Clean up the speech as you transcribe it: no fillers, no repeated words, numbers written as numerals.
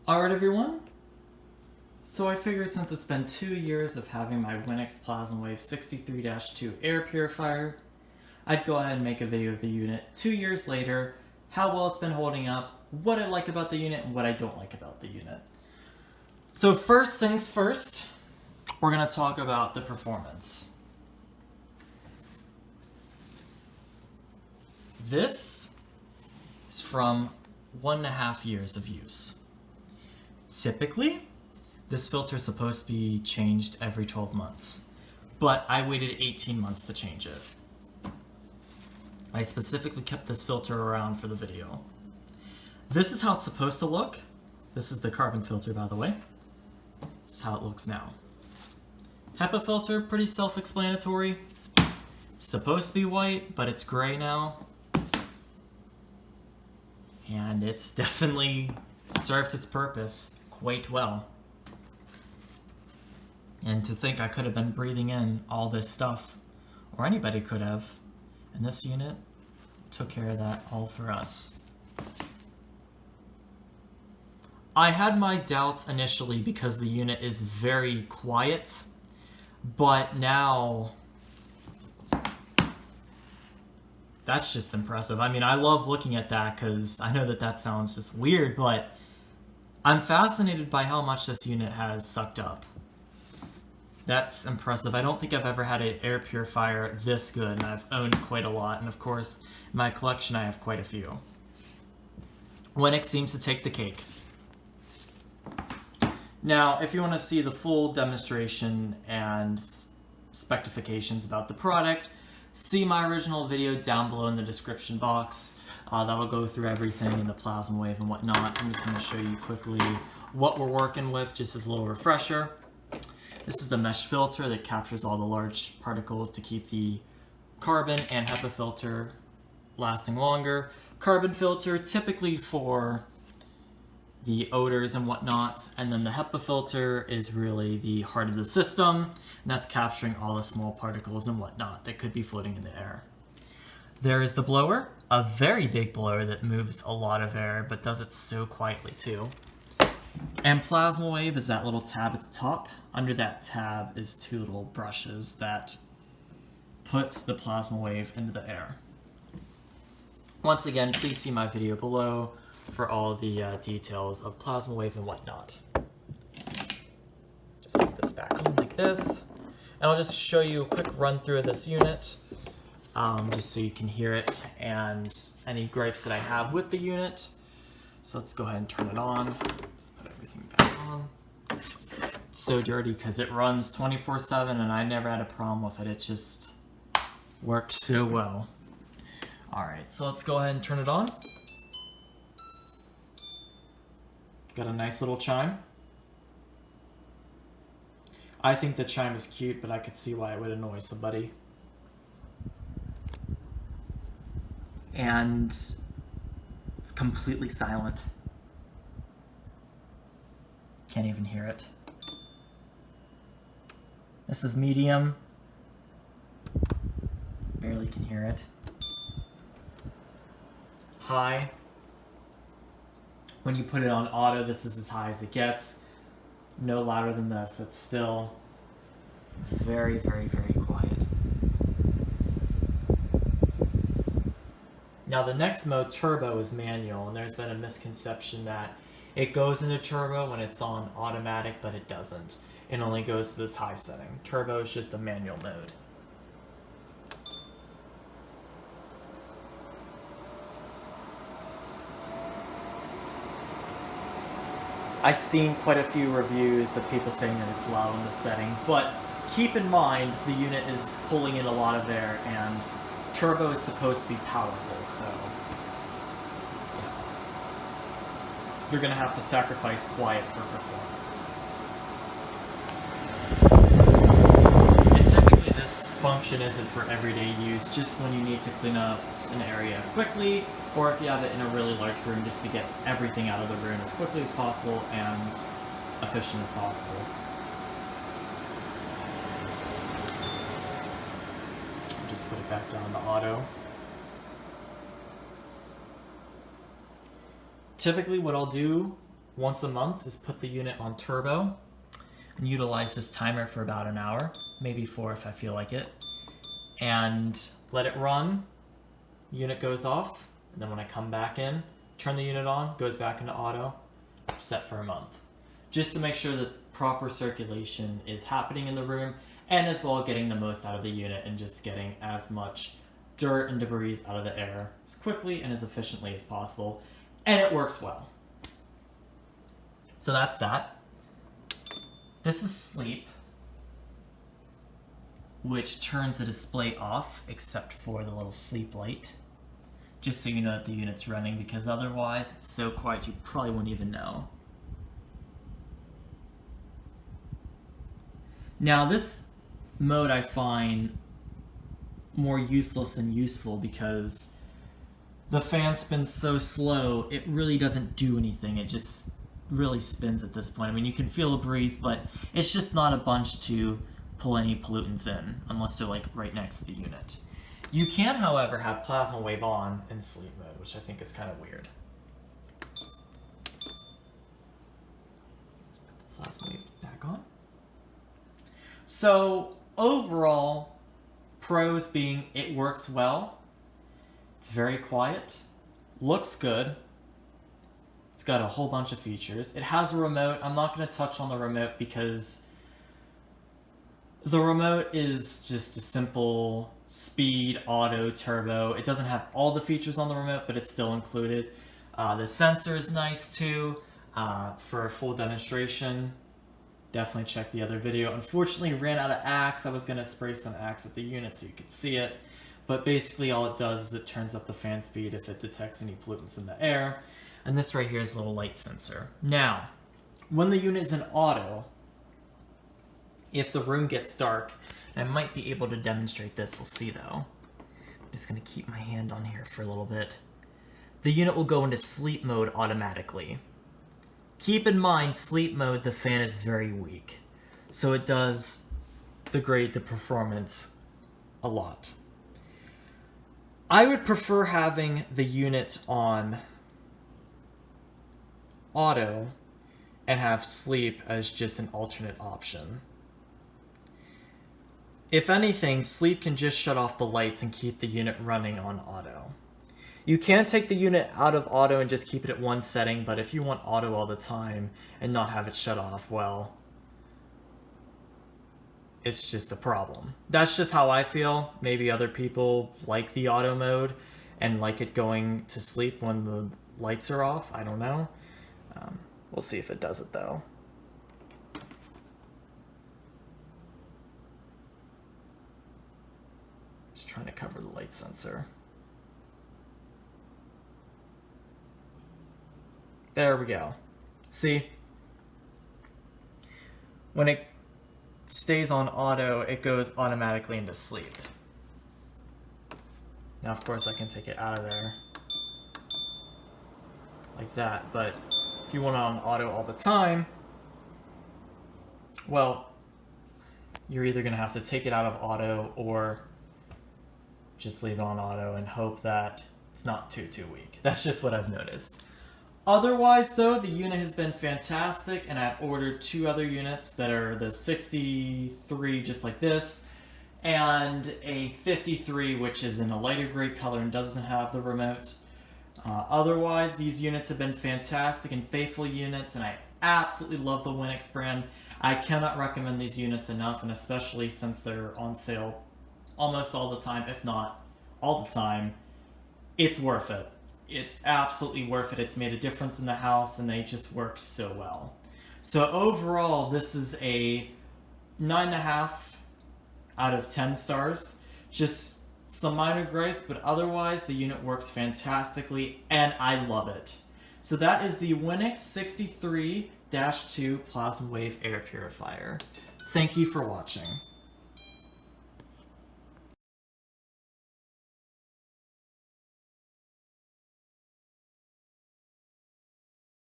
Alright everyone, so I figured since it's been 2 years of having my Winix Plasmawave 63-2 air purifier, I'd go ahead and make a video of the unit 2 years later, how well it's been holding up, what I like about the unit, and what I don't like about the unit. So first things first, we're going to talk about the performance. This is from 1.5 years of use. Typically, this filter is supposed to be changed every 12 months, but I waited 18 months to change it. I specifically kept this filter around for the video. This is how it's supposed to look. This is the carbon filter, by the way. This is how it looks now. Hepa filter, pretty self-explanatory. It's supposed to be white, but it's gray now. And it's definitely served its purpose quite well. And to think I could have been breathing in all this stuff, or anybody could have, and this unit took care of that all for us. I had my doubts initially because the unit is very quiet, but now that's just impressive. I mean, I love looking at that because I know that that sounds just weird, but I'm fascinated by how much this unit has sucked up. That's impressive. I don't think I've ever had an air purifier this good, and I've owned quite a lot, and of course, in my collection I have quite a few. Winix seems to take the cake. Now, if you want to see the full demonstration and specifications about the product, see my original video down below in the description box. That will go through everything in the Plasmawave and whatnot. I'm just going to show you quickly what we're working with, just as a little refresher. This is the mesh filter that captures all the large particles to keep the carbon and Hepa filter lasting longer. Carbon filter typically for the odors and whatnot, and then the Hepa filter is really the heart of the system, and that's capturing all the small particles and whatnot that could be floating in the air. There is the blower, a very big blower that moves a lot of air, but does it so quietly too. And Plasmawave is that little tab at the top. Under that tab is 2 little brushes that put the Plasmawave into the air. Once again, please see my video below for all the details of Plasmawave and whatnot. Just put this back on like this, and I'll just show you a quick run through of this unit. Just so you can hear it and any gripes that I have with the unit. So let's go ahead and turn it on. Just put everything back on. It's so dirty because it runs 24/7 and I never had a problem with it. It just works so well. Alright, so let's go ahead and turn it on. Got a nice little chime. I think the chime is cute, but I could see why it would annoy somebody. And it's completely silent. Can't even hear it. This is medium. Barely can hear it. High. When you put it on auto, this is as high as it gets. No louder than this. It's still very, very, very quiet. Now the next mode, turbo, is manual, and there's been a misconception that it goes into turbo when it's on automatic, but it doesn't. It only goes to this high setting. Turbo is just a manual mode. I've seen quite a few reviews of people saying that it's loud in this setting, but keep in mind the unit is pulling in a lot of air, and turbo is supposed to be powerful, so yeah. You're going to have to sacrifice quiet for performance. And typically this function isn't for everyday use, just when you need to clean up an area quickly, or if you have it in a really large room, just to get everything out of the room as quickly as possible and efficient as possible. Just put it back down to auto. Typically what I'll do once a month is put the unit on turbo and utilize this timer for about an hour, maybe 4 if I feel like it, and let it run. Unit goes off, and then when I come back in, turn the unit on, goes back into auto, set for a month. Just to make sure that proper circulation is happening in the room, and as well getting the most out of the unit and just getting as much dirt and debris out of the air as quickly and as efficiently as possible. And it works well. So that's that. This is sleep, which turns the display off except for the little sleep light. Just so you know that the unit's running, because otherwise it's so quiet you probably wouldn't even know. Now this mode I find more useless than useful because the fan spins so slow, it really doesn't do anything. It just really spins at this point. I mean, you can feel a breeze, but it's just not a bunch to pull any pollutants in, unless they're like right next to the unit. You can, however, have Plasmawave on in sleep mode, which I think is kind of weird. Let's put the Plasmawave back on. So, overall, pros being it works well, it's very quiet, looks good, it's got a whole bunch of features. It has a remote. I'm not going to touch on the remote because the remote is just a simple speed, auto, turbo. It doesn't have all the features on the remote, but it's still included. The sensor is nice too. For a full demonstration, definitely check the other video. Unfortunately, ran out of Axe. I was going to spray some Axe at the unit so you could see it. But basically all it does is it turns up the fan speed if it detects any pollutants in the air. And this right here is a little light sensor. Now, when the unit is in auto, if the room gets dark, and I might be able to demonstrate this, we'll see though. I'm just going to keep my hand on here for a little bit. The unit will go into sleep mode automatically. Keep in mind, sleep mode, the fan is very weak, so it does degrade the performance a lot. I would prefer having the unit on auto and have sleep as just an alternate option. If anything, sleep can just shut off the lights and keep the unit running on auto. You can take the unit out of auto and just keep it at one setting, but if you want auto all the time and not have it shut off, well, it's just a problem. That's just how I feel. Maybe other people like the auto mode and like it going to sleep when the lights are off. I don't know. We'll see if it does it though. Just trying to cover the light sensor. There we go. See? When it stays on auto, it goes automatically into sleep. Now, of course, I can take it out of there like that, but if you want it on auto all the time, well, you're either going to have to take it out of auto or just leave it on auto and hope that it's not too weak. That's just what I've noticed. Otherwise, though, the unit has been fantastic, and I've ordered 2 other units that are the 63, just like this, and a 53, which is in a lighter gray color and doesn't have the remote. Otherwise, these units have been fantastic and faithful units, and I absolutely love the Winix brand. I cannot recommend these units enough, and especially since they're on sale almost all the time, if not all the time, it's worth it. It's absolutely worth it. It's made a difference in the house, and they just work so well. So overall, this is a 9.5 out of 10 stars. Just some minor gripes, but otherwise the unit works fantastically, and I love it. So that is the Winix 63-2 Plasmawave Air Purifier. Thank you for watching.